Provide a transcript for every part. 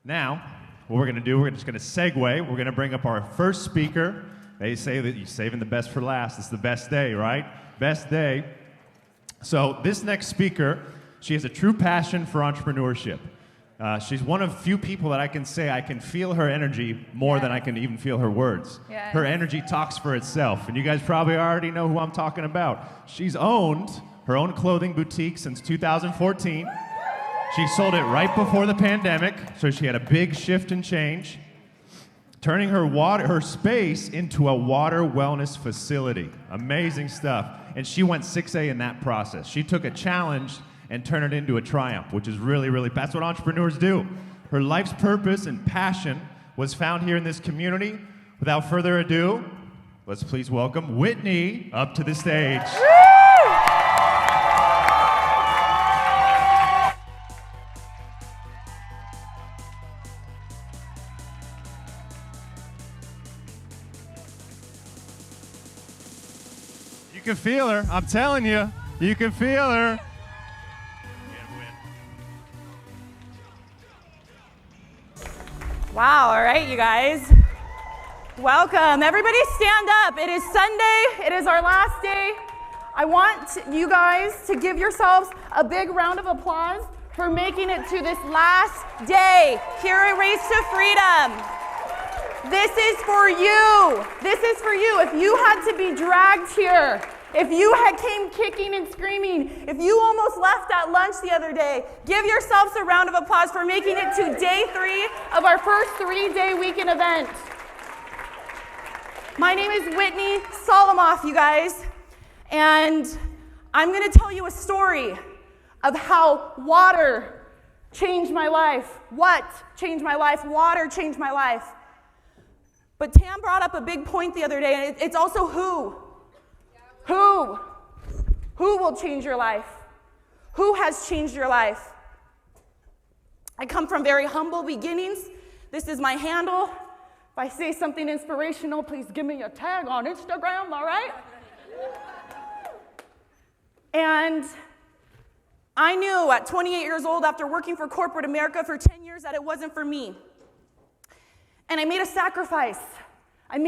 Now, what we're going to do, we're just going to segue. We're going to bring up our first speaker. They say that you're saving the best for last. It's the best day, right? Best day. So this next speaker, she has a true passion for entrepreneurship. She's one of few people that I can say I can feel her energy more than I can even feel her words. Yes. Her energy talks for itself, and you guys probably already know who I'm talking about. She's owned her own clothing boutique since 2014. She sold it right before the pandemic, so she had a big shift and change, turning her space into a water wellness facility. Amazing stuff. And she went 6A in that process. She took a challenge and turned it into a triumph, which is really, that's what entrepreneurs do. Her life's purpose and passion was found here in this community. Without further ado, let's please welcome Whitney up to the stage. You can feel her. I'm telling you. You can feel her. Wow, all right, you guys. Welcome. Everybody stand up. It is Sunday. It is our last day. I want you guys to give yourselves a big round of applause for making it to this last day here at Race to Freedom. This is for you. This is for you. If you had to be dragged here, if you had came kicking and screaming, if you almost left at lunch the other day, give yourselves a round of applause for making it to day 3 of our first 3-day weekend event. My name is Whitney Solomoff, you guys, and I'm going to tell you a story of how water changed my life. What changed my life? Water changed my life. But Tam brought up a big point the other day, and it's also who. Who will change your life? Who has changed your life? I come from very humble beginnings. This is my handle. If I say something inspirational, please give me a tag on Instagram, all right? And I knew at 28 years old, after working for corporate America for 10 years, that it wasn't for me. And I made a sacrifice. I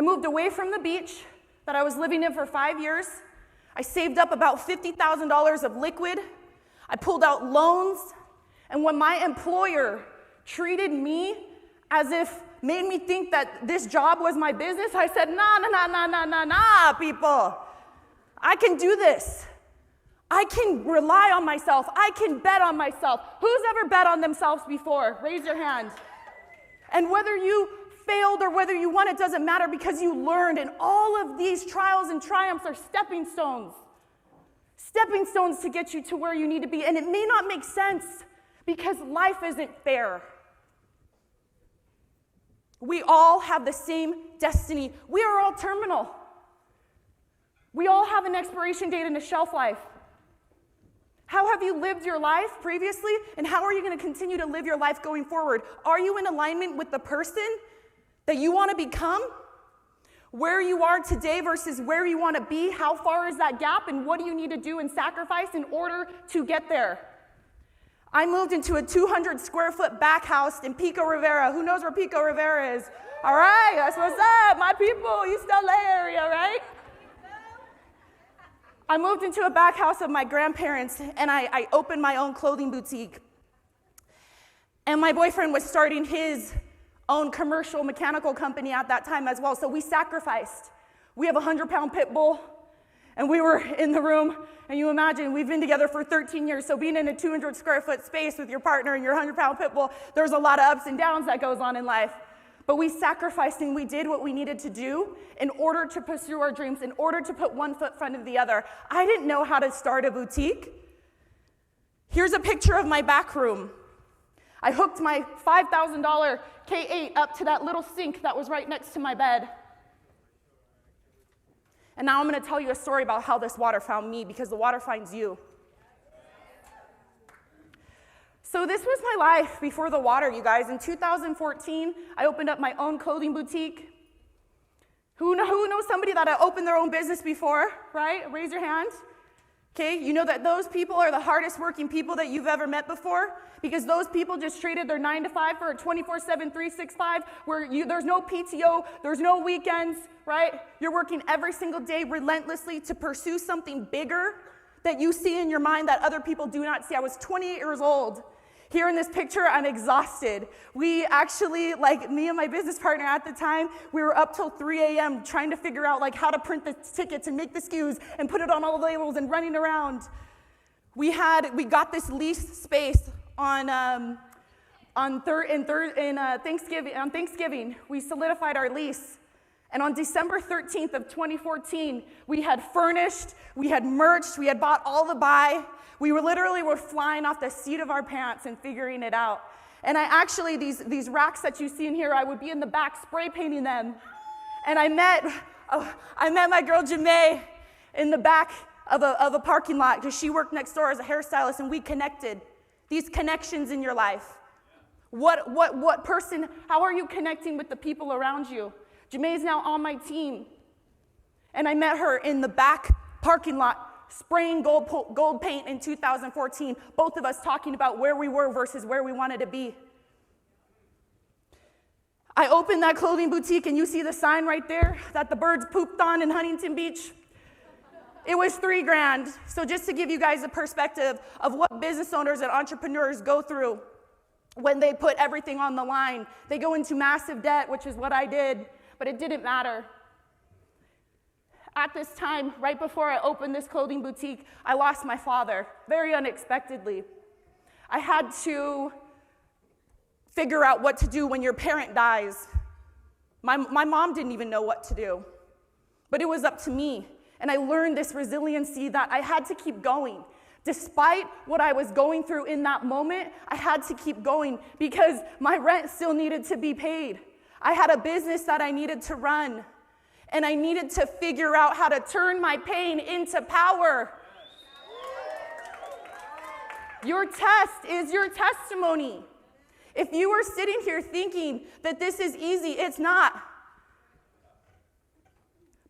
moved away from the beach that I was living in for 5 years. I saved up about $50,000 of liquid. I pulled out loans. And when my employer treated me as if, made me think that this job was my business, I said, nah, people. I can do this. I can rely on myself. I can bet on myself. Who's ever bet on themselves before? Raise your hand. And whether you failed or whether you won, it doesn't matter because you learned. And all of these trials and triumphs are stepping stones to get you to where you need to be. And it may not make sense because life isn't fair. We all have the same destiny. We are all terminal. We all have an expiration date and a shelf life. How have you lived your life previously, and how are you going to continue to live your life going forward? Are you in alignment with the person that you want to become? Where you are today versus where you want to be, how far is that gap, and what do you need to do and sacrifice in order to get there? I moved into a 200 square foot back house in Pico Rivera. Who knows where Pico Rivera is? All right, that's what's up, my people, East LA area, right? I moved into a back house of my grandparents, and I opened my own clothing boutique. And my boyfriend was starting his own commercial mechanical company at that time as well, so we sacrificed. We have a 100-pound pit bull, and we were in the room, and you imagine, we've been together for 13 years, so being in a 200 square foot space with your partner and your 100-pound pit bull, there's a lot of ups and downs that goes on in life. But we sacrificed and we did what we needed to do in order to pursue our dreams, in order to put one foot in front of the other. I didn't know how to start a boutique. Here's a picture of my back room. I hooked my $5,000 K8 up to that little sink that was right next to my bed. And now I'm going to tell you a story about how this water found me, because the water finds you. So this was my life before the water, you guys. In 2014, I opened up my own clothing boutique. Who knows somebody that opened their own business before, right? Raise your hand. Okay, you know that those people are the hardest working people that you've ever met before, because those people just traded their 9 to 5 for a 24/7, 365, where there's no PTO, there's no weekends, right? You're working every single day relentlessly to pursue something bigger that you see in your mind that other people do not see. I was 28 years old. Here in this picture, I'm exhausted. We actually, like me and my business partner at the time, we were up till 3 a.m. trying to figure out like how to print the tickets and make the SKUs and put it on all the labels and running around. We got this lease space on Thanksgiving. We solidified our lease. And on December 13th of 2014, we had furnished, we had merched, we had bought all the buy. We were flying off the seat of our pants and figuring it out. And I actually, these racks that you see in here, I would be in the back spray painting them. And I met my girl Jamae in the back of a parking lot because she worked next door as a hairstylist, and we connected. These connections in your life. What person, how are you connecting with the people around you? Jamae's now on my team. And I met her in the back parking lot spraying gold paint in 2014, both of us talking about where we were versus where we wanted to be. I opened that clothing boutique, and you see the sign right there that the birds pooped on in Huntington Beach. It was $3,000. So just to give you guys a perspective of what business owners and entrepreneurs go through when they put everything on the line. They go into massive debt, which is what I did, but it didn't matter. At this time, right before I opened this clothing boutique, I lost my father, very unexpectedly. I had to figure out what to do when your parent dies. My mom didn't even know what to do, but it was up to me. And I learned this resiliency that I had to keep going. Despite what I was going through in that moment, I had to keep going because my rent still needed to be paid. I had a business that I needed to run. And I needed to figure out how to turn my pain into power. Your test is your testimony. If you are sitting here thinking that this is easy, it's not.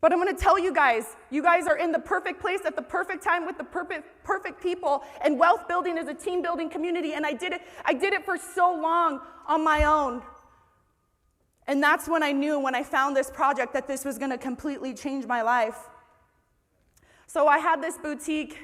But I'm going to tell you guys are in the perfect place at the perfect time with the perfect people. And wealth building is a team building community. And I did it for so long on my own. And that's when I knew, when I found this project, that this was going to completely change my life. So I had this boutique,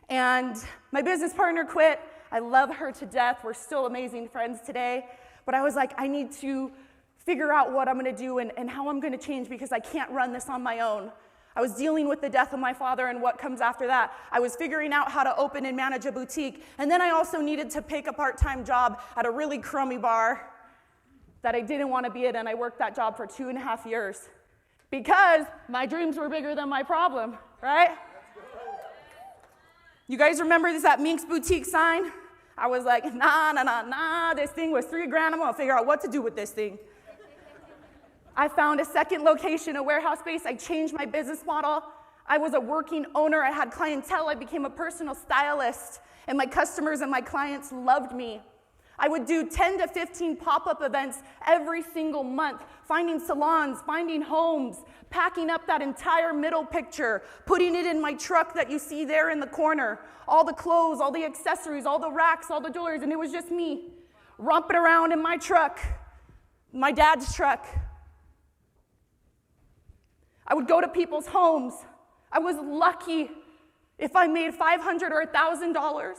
and my business partner quit. I love her to death. We're still amazing friends today. But I was like, I need to figure out what I'm going to do and how I'm going to change, because I can't run this on my own. I was dealing with the death of my father and what comes after that. I was figuring out how to open and manage a boutique. And then I also needed to pick a part-time job at a really crummy bar that I didn't want to be in, and I worked that job for 2.5 years because my dreams were bigger than my problem, right? You guys remember that Mink's Boutique sign? I was like, nah, this thing was $3,000. I'm gonna figure out what to do with this thing. I found a second location, a warehouse space. I changed my business model. I was a working owner. I had clientele. I became a personal stylist, and my customers and my clients loved me. I would do 10 to 15 pop-up events every single month, finding salons, finding homes, packing up that entire middle picture, putting it in my truck that you see there in the corner, all the clothes, all the accessories, all the racks, all the jewelry, and it was just me romping around in my truck, my dad's truck. I would go to people's homes. I was lucky if I made $500 or $1,000.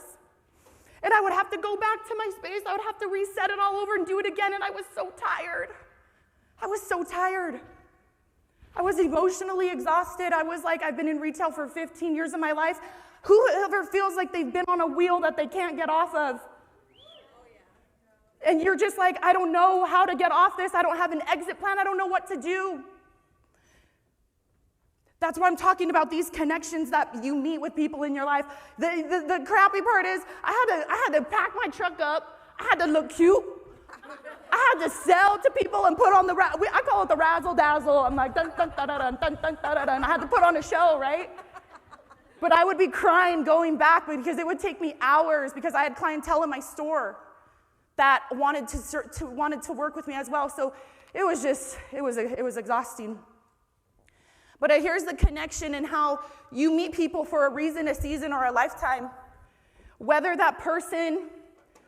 And I would have to go back to my space. I would have to reset it all over and do it again. And I was so tired. I was so tired. I was emotionally exhausted. I was like, I've been in retail for 15 years of my life. Whoever feels like they've been on a wheel that they can't get off of? And you're just like, I don't know how to get off this. I don't have an exit plan. I don't know what to do. That's why I'm talking about these connections that you meet with people in your life. The crappy part is I had to pack my truck up. I had to look cute. I had to sell to people and put on I call it the razzle dazzle. I'm like, dun, dun, dun, dun, dun, dun, dun, dun, and I had to put on a show, right? But I would be crying going back because it would take me hours because I had clientele in my store that wanted to work with me as well. So it was exhausting. But here's the connection in how you meet people for a reason, a season, or a lifetime. Whether that person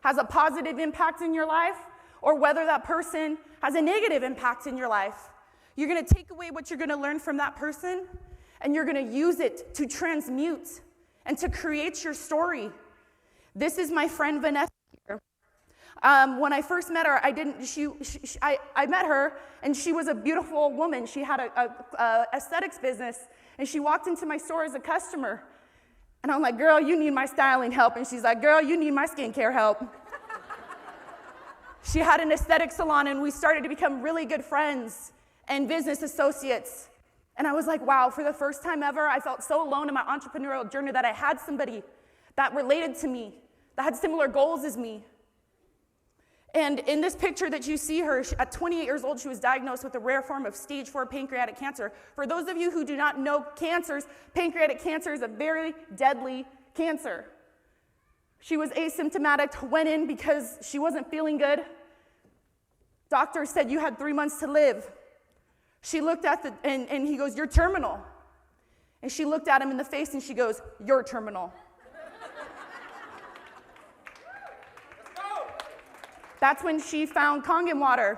has a positive impact in your life or whether that person has a negative impact in your life, you're going to take away what you're going to learn from that person and you're going to use it to transmute and to create your story. This is my friend Vanessa here. When I first met her, I met her, and she was a beautiful woman. She had a aesthetics business, and she walked into my store as a customer. And I'm like, girl, you need my styling help. And she's like, girl, you need my skincare help. She had an aesthetic salon, and we started to become really good friends and business associates. And I was like, wow, for the first time ever, I felt so alone in my entrepreneurial journey that I had somebody that related to me, that had similar goals as me. And in this picture that you see her, at 28 years old, she was diagnosed with a rare form of stage 4 pancreatic cancer. For those of you who do not know cancers, pancreatic cancer is a very deadly cancer. She was asymptomatic, went in because she wasn't feeling good. Doctor said you had 3 months to live. She looked at and he goes, you're terminal. And she looked at him in the face and she goes, you're terminal. That's when she found Kangen water,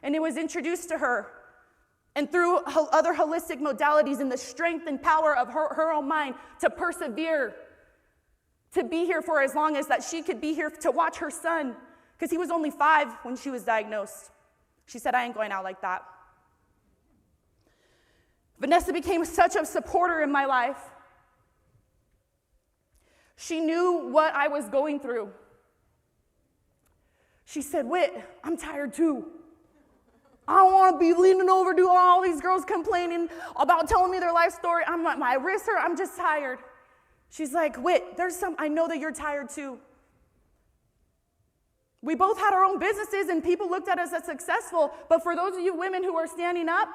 and it was introduced to her. And through other holistic modalities and the strength and power of her own mind to persevere, to be here for as long as that she could be here to watch her son, because he was only 5 when she was diagnosed. She said, I ain't going out like that. Vanessa became such a supporter in my life. She knew what I was going through. She said, Whit, I'm tired too. I don't want to be leaning over to all these girls complaining about telling me their life story. I'm like, my wrists hurt, I'm just tired. She's like, Whit, I know that you're tired too. We both had our own businesses and people looked at us as successful, but for those of you women who are standing up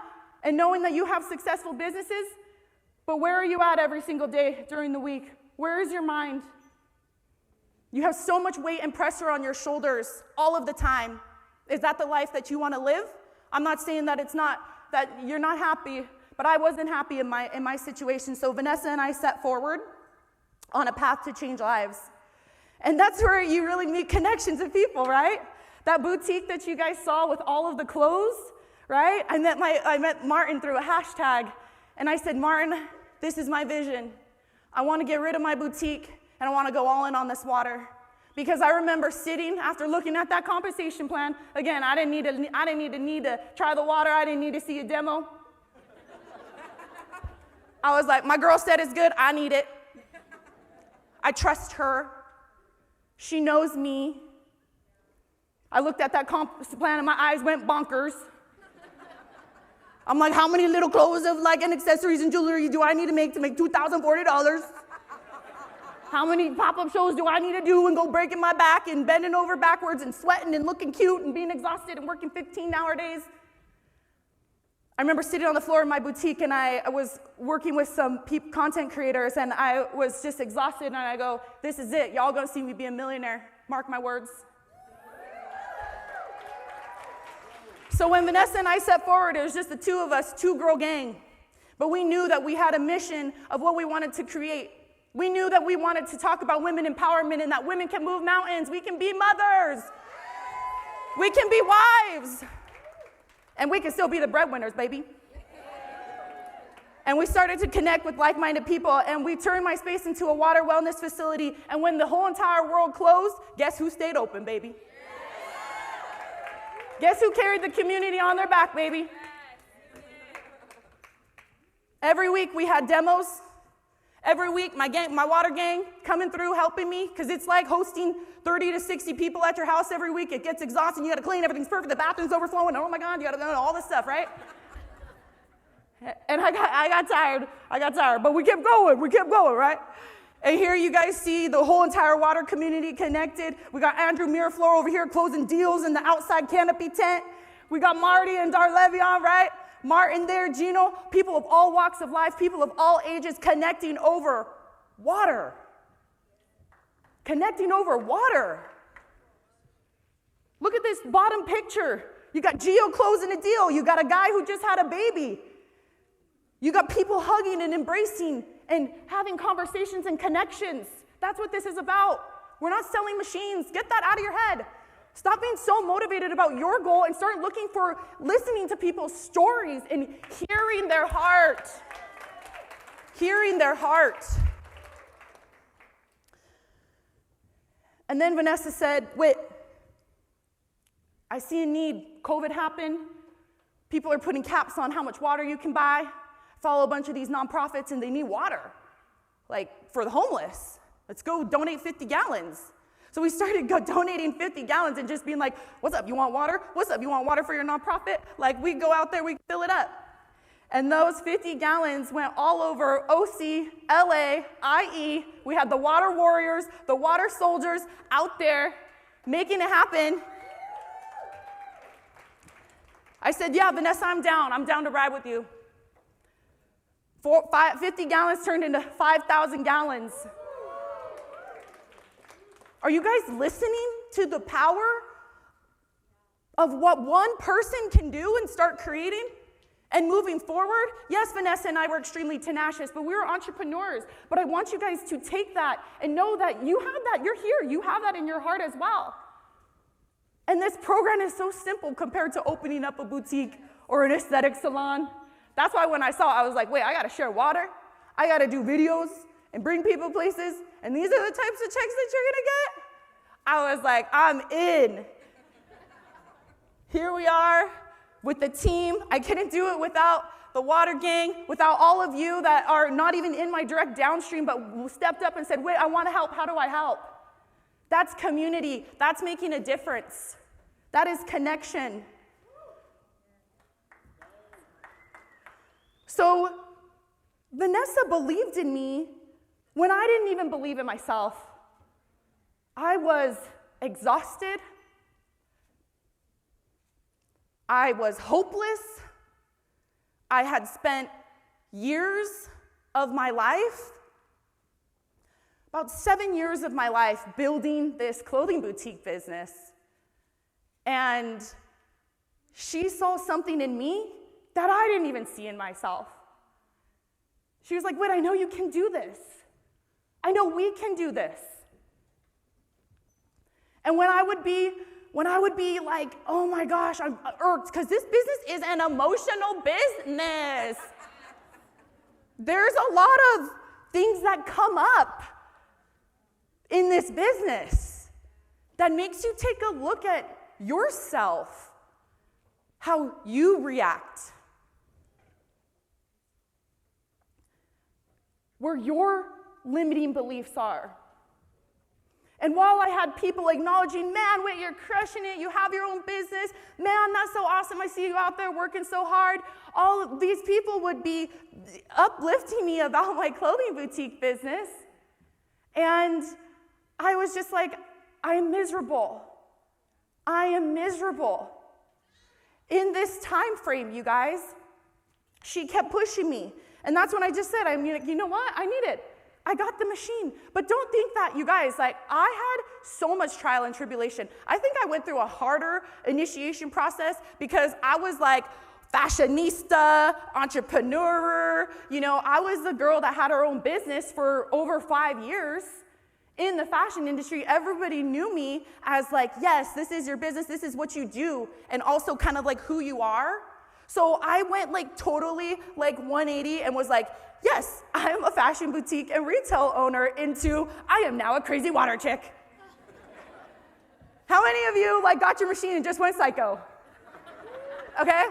and knowing that you have successful businesses, but where are you at every single day during the week? Where is your mind? You have so much weight and pressure on your shoulders all of the time. Is that the life that you want to live? I'm not saying that it's not, that you're not happy, but I wasn't happy in my situation. So Vanessa and I set forward on a path to change lives. And that's where you really meet connections of people, right? That boutique that you guys saw with all of the clothes, right? I met Martin through a hashtag, and I said, Martin, this is my vision. I want to get rid of my boutique, and I want to go all in on this water. Because I remember sitting after looking at that compensation plan. Again, I didn't need to try the water. I didn't need to see a demo. I was like, my girl said it's good. I need it. I trust her. She knows me. I looked at that comp plan and my eyes went bonkers. I'm like, how many little clothes of and accessories and jewelry do I need to make $2,040? How many pop-up shows do I need to do and go breaking my back and bending over backwards and sweating and looking cute and being exhausted and working 15-hour days? I remember sitting on the floor in my boutique and I was working with some content creators and I was just exhausted and I go, this is it. Y'all gonna see me be a millionaire. Mark my words. So when Vanessa and I set forward, it was just the two of us, 2-girl gang. But we knew that we had a mission of what we wanted to create. We knew that we wanted to talk about women empowerment and that women can move mountains. We can be mothers. We can be wives. And we can still be the breadwinners, baby. And we started to connect with like-minded people, and we turned my space into a water wellness facility. And when the whole entire world closed, guess who stayed open, baby? Guess who carried the community on their back, baby? Every week we had demos. Every week my water gang coming through helping me, because it's like hosting 30 to 60 people at your house every week. It gets exhausting. You got to clean. Everything's perfect. The bathroom's overflowing. Oh my God, you got to know all this stuff, right? And I got tired. But we kept going, right? And here you guys see the whole entire water community connected. We got Andrew Miraflor over here closing deals in the outside canopy tent. We got Marty and Darlevion, right? Martin there, Gino, people of all walks of life, people of all ages connecting over water. Connecting over water. Look at this bottom picture. You got Gio closing a deal. You got a guy who just had a baby. You got people hugging and embracing and having conversations and connections. That's what this is about. We're not selling machines. Get that out of your head. Stop being so motivated about your goal and start listening to people's stories and hearing their heart. Hearing their heart. And then Vanessa said, wait, I see a need. COVID happened. People are putting caps on how much water you can buy. Follow a bunch of these nonprofits and they need water, like for the homeless. Let's go donate 50 gallons. So we started donating 50 gallons and just being like, what's up, you want water? What's up, you want water for your nonprofit? Like we go out there, we fill it up. And those 50 gallons went all over OC, LA, IE. We had the water warriors, the water soldiers out there making it happen. I said, yeah, Vanessa, I'm down. I'm down to ride with you. 50 gallons turned into 5,000 gallons. Are you guys listening to the power of what one person can do and start creating and moving forward? Yes, Vanessa and I were extremely tenacious, but we were entrepreneurs. But I want you guys to take that and know that you have that. You're here. You have that in your heart as well. And this program is so simple compared to opening up a boutique or an aesthetic salon. That's why when I saw it, I was like, wait, I got to share water. I got to do videos and bring people places. And these are the types of checks that you're going to get? I was like, I'm in. Here we are with the team. I couldn't do it without the water gang, without all of you that are not even in my direct downstream, but stepped up and said, wait, I want to help. How do I help? That's community. That's making a difference. That is connection. So Vanessa believed in me when I didn't even believe in myself. I was exhausted. I was hopeless. I had spent years of my life, about 7 years of my life, building this clothing boutique business. And she saw something in me that I didn't even see in myself. She was like, wait, I know you can do this. I know we can do this. And when I would be like, oh my gosh, I'm irked, because this business is an emotional business. There's a lot of things that come up in this business that makes you take a look at yourself, how you react, where your limiting beliefs are. And while I had people acknowledging, man, wait, you're crushing it, you have your own business, man, that's so awesome, I see you out there working so hard, all of these people would be uplifting me about my clothing boutique business. And I was just like, I am miserable. I am miserable. In this time frame, you guys, she kept pushing me. And that's when I just said, you know what? I need it. I got the machine. But don't think that, you guys, like I had so much trial and tribulation. I think I went through a harder initiation process because I was like fashionista, entrepreneur. You know, I was the girl that had her own business for over 5 years. In the fashion industry, everybody knew me as like, yes, this is your business, this is what you do, and also kind of like who you are. So I went like totally like 180 and was like, yes, I am a fashion boutique and retail owner into, I am now a crazy water chick. How many of you like got your machine and just went psycho? Okay?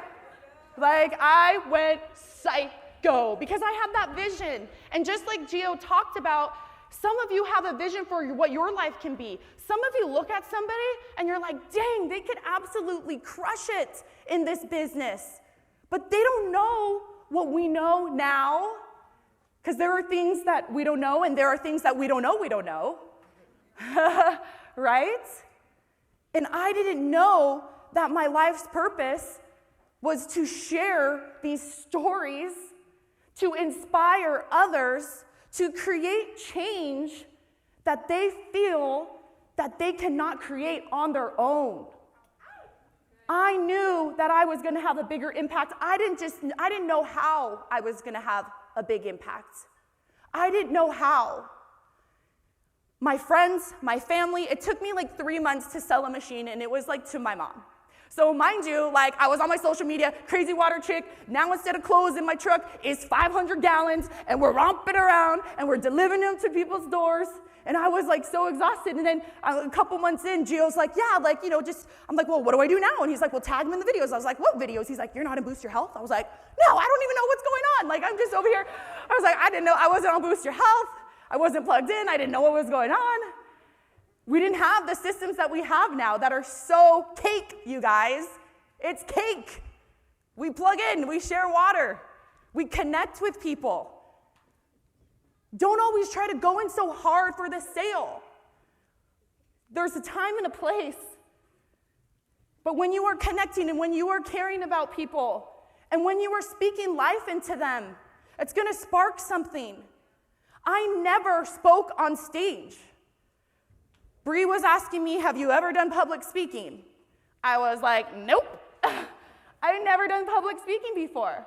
Like I went psycho because I had that vision. And just like Gio talked about, some of you have a vision for what your life can be. Some of you look at somebody and you're like, dang, they could absolutely crush it in this business. But they don't know what we know now, because there are things that we don't know and there are things that we don't know. Right? And I didn't know that my life's purpose was to share these stories, to inspire others, to create change that they feel that they cannot create on their own. I knew that I was gonna have a bigger impact. I didn't know how I was gonna have a big impact. I didn't know how. My friends, my family, it took me like 3 months to sell a machine, and it was like to my mom. So mind you, like I was on my social media, crazy water chick. Now instead of clothes in my truck, it's 500 gallons, and we're romping around, and we're delivering them to people's doors. And I was like so exhausted. And then a couple months in, Gio's like, yeah, like, you know, I'm like, well, what do I do now? And he's like, well, tag him in the videos. I was like, what videos? He's like, you're not in Boost Your Health? I was like, no, I don't even know what's going on. Like, I'm just over here. I was like, I didn't know. I wasn't on Boost Your Health. I wasn't plugged in. I didn't know what was going on. We didn't have the systems that we have now that are so cake, you guys. It's cake. We plug in. We share water. We connect with people. Don't always try to go in so hard for the sale. There's a time and a place. But when you are connecting and when you are caring about people and when you are speaking life into them, it's going to spark something. I never spoke on stage. Bree was asking me, have you ever done public speaking? I was like, nope. I've never done public speaking before.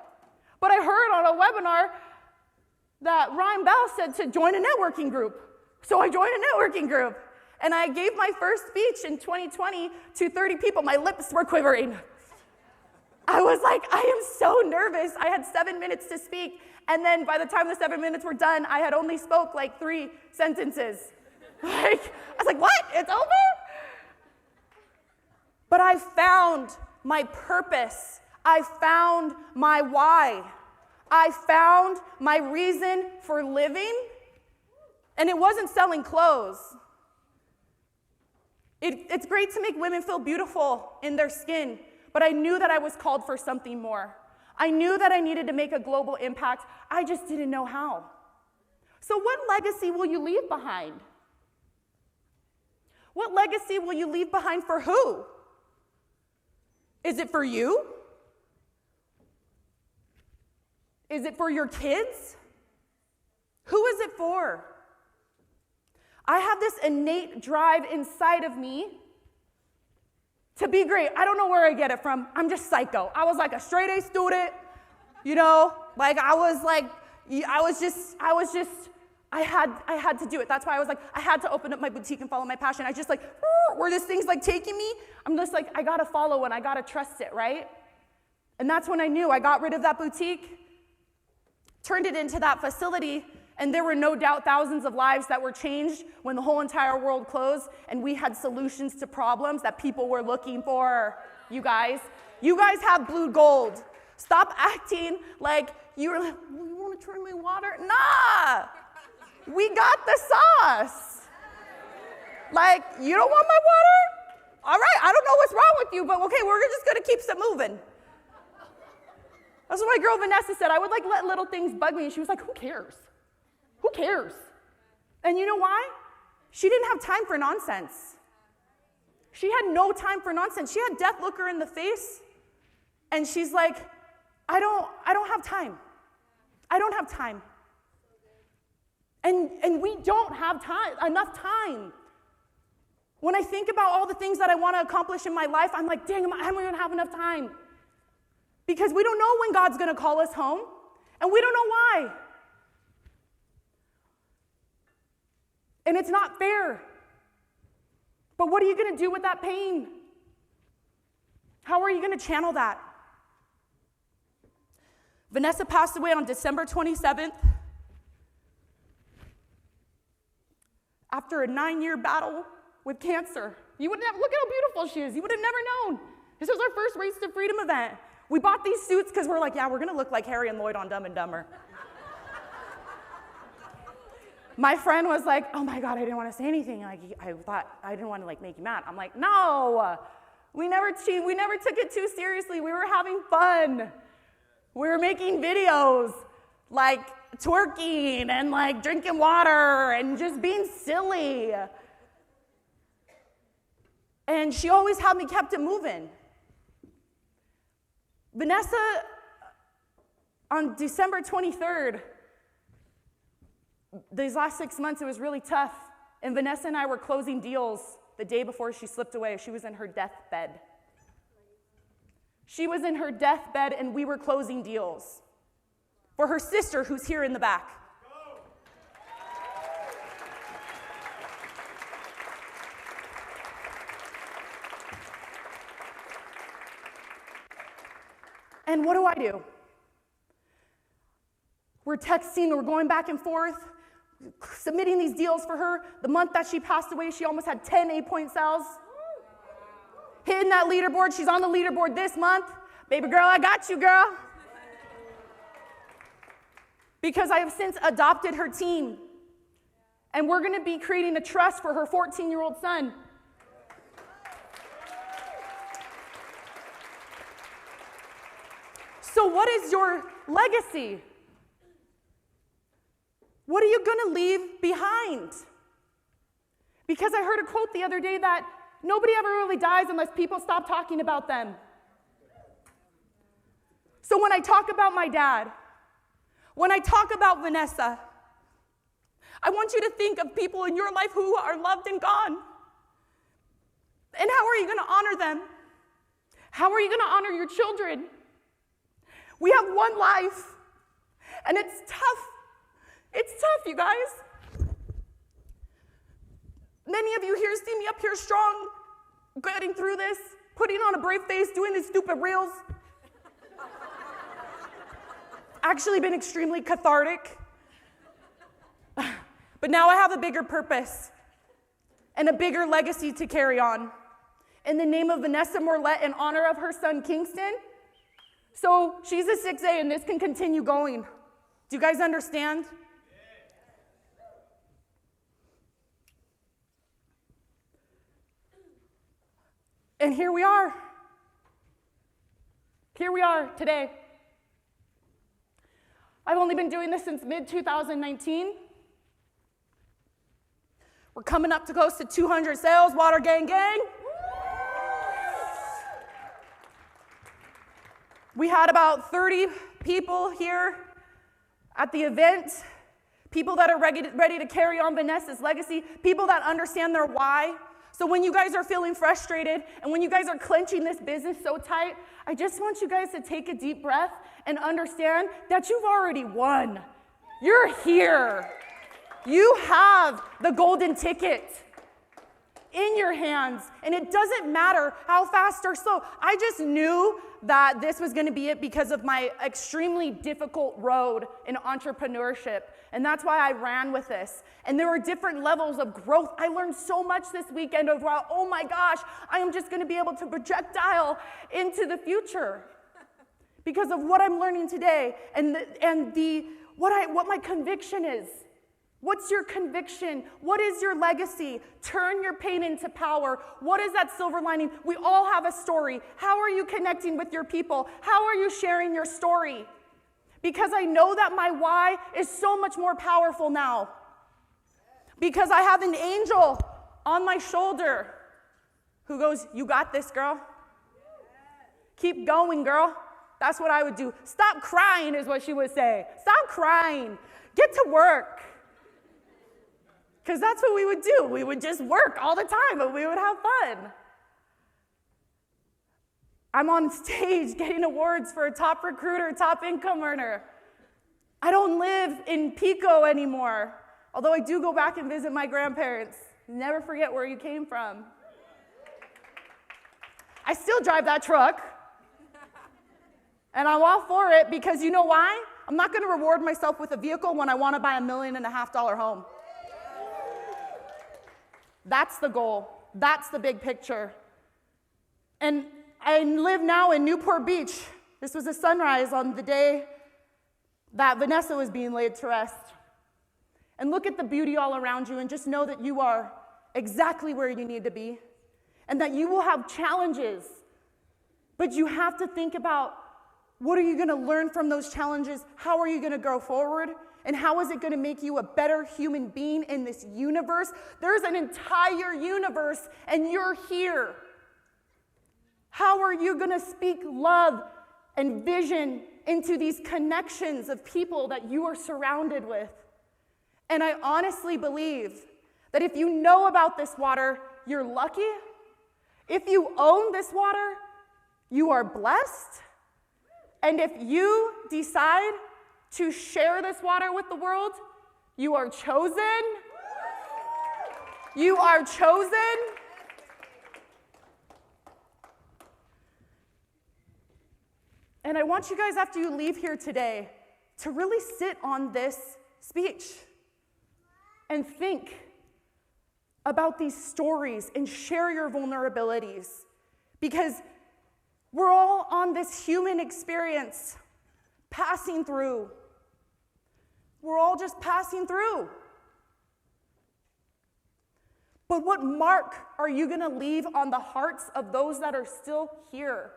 But I heard on a webinar that Ryan Bell said to join a networking group. So I joined a networking group. And I gave my first speech in 2020 to 30 people. My lips were quivering. I was like, I am so nervous. I had 7 minutes to speak. And then by the time the 7 minutes were done, I had only spoke like 3 sentences. I was like, what? It's over? But I found my purpose. I found my why. I found my reason for living, and it wasn't selling clothes. It's great to make women feel beautiful in their skin, but I knew that I was called for something more. I knew that I needed to make a global impact. I just didn't know how. So what legacy will you leave behind? What legacy will you leave behind for who? Is it for you? Is it for your kids? Who is it for? I have this innate drive inside of me to be great. I don't know where I get it from. I'm just psycho. I was like a straight A student, you know, like I had to do it. That's why I was like, I had to open up my boutique and follow my passion. I just like, where this thing's like taking me, I'm just like, I gotta follow and I gotta trust it, right? And that's when I knew. I got rid of that boutique, turned it into that facility, and there were no doubt thousands of lives that were changed when the whole entire world closed, and we had solutions to problems that people were looking for. You guys have blue gold. Stop acting like you were like, well, you want to try my water? Nah, we got the sauce. Like, you don't want my water? All right, I don't know what's wrong with you, but okay, we're just gonna keep it moving. That's what my girl Vanessa said. I would like let little things bug me, and she was like, who cares? Who cares? And you know why? She didn't have time for nonsense. She had no time for nonsense. She had death look her in the face, and she's like, I don't have time. I don't have time. And we don't have enough time. When I think about all the things that I want to accomplish in my life, I'm like, dang, I'm not gonna have enough time. Because we don't know when God's gonna call us home, and we don't know why. And it's not fair. But what are you gonna do with that pain? How are you gonna channel that? Vanessa passed away on December 27th after a 9-year battle with cancer. You wouldn't have, look at how beautiful she is. You would have never known. This was our first Race to Freedom event. We bought these suits because we're like, yeah, we're gonna look like Harry and Lloyd on Dumb and Dumber. My friend was like, oh my God, I didn't want to say anything. Like, I thought I didn't want to like make you mad. I'm like, no, we never took it too seriously. We were having fun. We were making videos, like twerking and like drinking water and just being silly. And she always had me kept it moving. Vanessa, on December 23rd, these last 6 months, it was really tough. And Vanessa and I were closing deals the day before she slipped away. She was in her deathbed. She was in her deathbed and we were closing deals for her sister who's here in the back. And what do? We're texting, we're going back and forth, submitting these deals for her. The month that she passed away, she almost had 10 8-point sales. Hitting that leaderboard, she's on the leaderboard this month. Baby girl, I got you, girl. Because I have since adopted her team. And we're gonna be creating a trust for her 14-year-old son. So what is your legacy? What are you going to leave behind? Because I heard a quote the other day that nobody ever really dies unless people stop talking about them. So when I talk about my dad, when I talk about Vanessa, I want you to think of people in your life who are loved and gone. And how are you going to honor them? How are you going to honor your children? We have one life, and it's tough. It's tough, you guys. Many of you here see me up here strong, getting through this, putting on a brave face, doing these stupid reels. Actually been extremely cathartic. But now I have a bigger purpose and a bigger legacy to carry on. In the name of Vanessa Morlett, in honor of her son, Kingston. So she's a 6A, and this can continue going. Do you guys understand? And here we are. Here we are today. I've only been doing this since mid-2019. We're coming up to close to 200 sales, water gang gang. We had about 30 people here at the event, people that are ready to carry on Vanessa's legacy, people that understand their why. So when you guys are feeling frustrated and when you guys are clenching this business so tight, I just want you guys to take a deep breath and understand that you've already won. You're here. You have the golden ticket in your hands, and it doesn't matter how fast or slow. I just knew that this was going to be it because of my extremely difficult road in entrepreneurship, and that's why I ran with this. And there were different levels of growth. I learned so much this weekend of, wow, oh my gosh, I am just going to be able to projectile into the future because of what I'm learning today and what my conviction is. What's your conviction? What is your legacy? Turn your pain into power. What is that silver lining? We all have a story. How are you connecting with your people? How are you sharing your story? Because I know that my why is so much more powerful now. Because I have an angel on my shoulder who goes, you got this, girl. Keep going, girl. That's what I would do. Stop crying is what she would say. Stop crying. Get to work. Because that's what we would do. We would just work all the time, but we would have fun. I'm on stage getting awards for a top recruiter, top income earner. I don't live in Pico anymore, although I do go back and visit my grandparents. Never forget where you came from. I still drive that truck, and I'm all for it because you know why? I'm not going to reward myself with a vehicle when I want to buy $1.5 million home. That's the goal. That's the big picture. And I live now in Newport Beach. This was a sunrise on the day that Vanessa was being laid to rest. And look at the beauty all around you and just know that you are exactly where you need to be and that you will have challenges. But you have to think about what are you going to learn from those challenges? How are you going to go forward? And how is it going to make you a better human being in this universe? There's an entire universe, and you're here. How are you going to speak love and vision into these connections of people that you are surrounded with? And I honestly believe that if you know about this water, you're lucky. If you own this water, You are blessed. And if you decide to share this water with the world, you are chosen. You are chosen. And I want you guys, after you leave here today, to really sit on this speech and think about these stories and share your vulnerabilities. Because we're all on this human experience, passing through. We're all just passing through. But what mark are you going to leave on the hearts of those that are still here?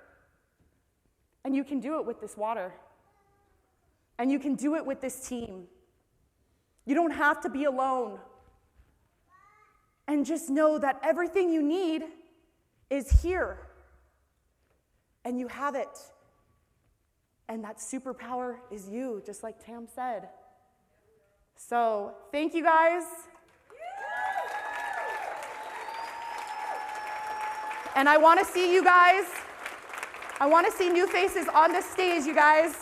And you can do it with this water. And you can do it with this team. You don't have to be alone. And just know that everything you need is here. And you have it. And that superpower is you, just like Tam said. So, thank you guys. And I want to see you guys. I want to see new faces on the stage, you guys.